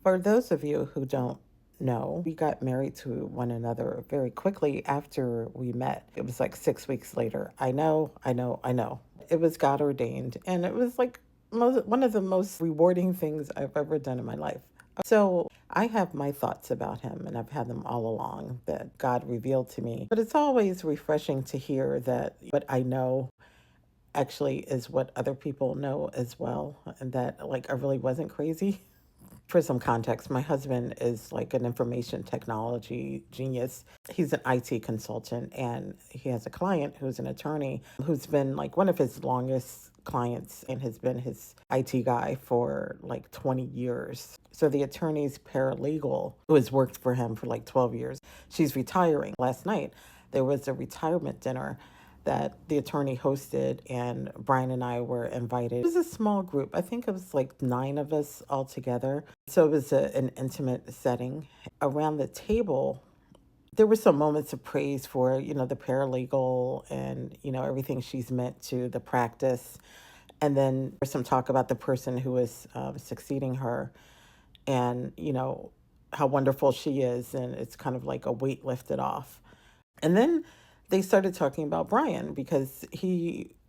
For those of you who don't know, we got married to one another very quickly after we met. It was like 6 weeks later. I know. It was God ordained, and it was like one of the most rewarding things I've ever done in my life. So I have my thoughts about him, and I've had them all along that God revealed to me. But it's always refreshing to hear that what I know actually is what other people know as well, and that like I really wasn't crazy. For some context, my husband is like an information technology genius. He's an IT consultant, and he has a client who's an attorney who's been like one of his longest clients and has been his IT guy for like 20 years. So the attorney's paralegal who has worked for him for like 12 years, she's retiring. Last night, there was a retirement dinner that the attorney hosted, and Brian and I were invited. It was a small group. I think it was like 9 of us all together. So it was an intimate setting. Around the table, there were some moments of praise for, the paralegal and, everything she's meant to the practice. And then there's some talk about the person who is succeeding her and, how wonderful she is. And it's kind of like a weight lifted off. And then they started talking about Brian because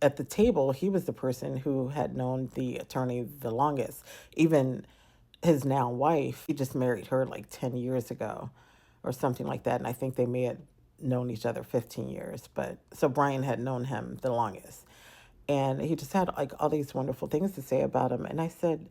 at the table, he was the person who had known the attorney the longest. Even his now wife, he just married her like 10 years ago or something like that. And I think they may have known each other 15 years. But so Brian had known him the longest. And he just had like all these wonderful things to say about him. And I said,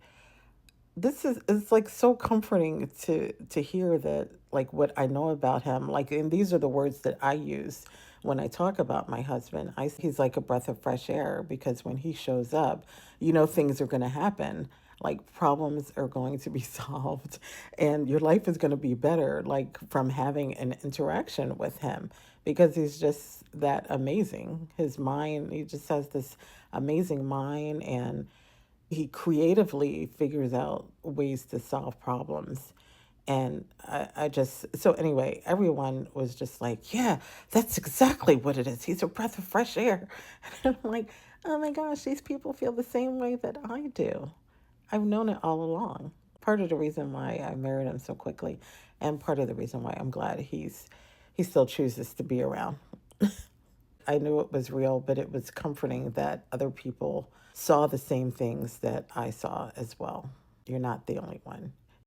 this is it's like so comforting to hear that like what I know about him, like, and these are the words that I use when I talk about my husband. He's like a breath of fresh air because when he shows up, things are going to happen, like problems are going to be solved, and your life is going to be better, like from having an interaction with him, because he's just that amazing. His mind, he just has this amazing mind, and he creatively figures out ways to solve problems. And I just, so anyway, everyone was just like, yeah, that's exactly what it is. He's a breath of fresh air. And I'm like, oh my gosh, these people feel the same way that I do. I've known it all along. Part of the reason why I married him so quickly, and part of the reason why I'm glad he still chooses to be around. I knew it was real, but it was comforting that other people saw the same things that I saw as well. You're not the only one.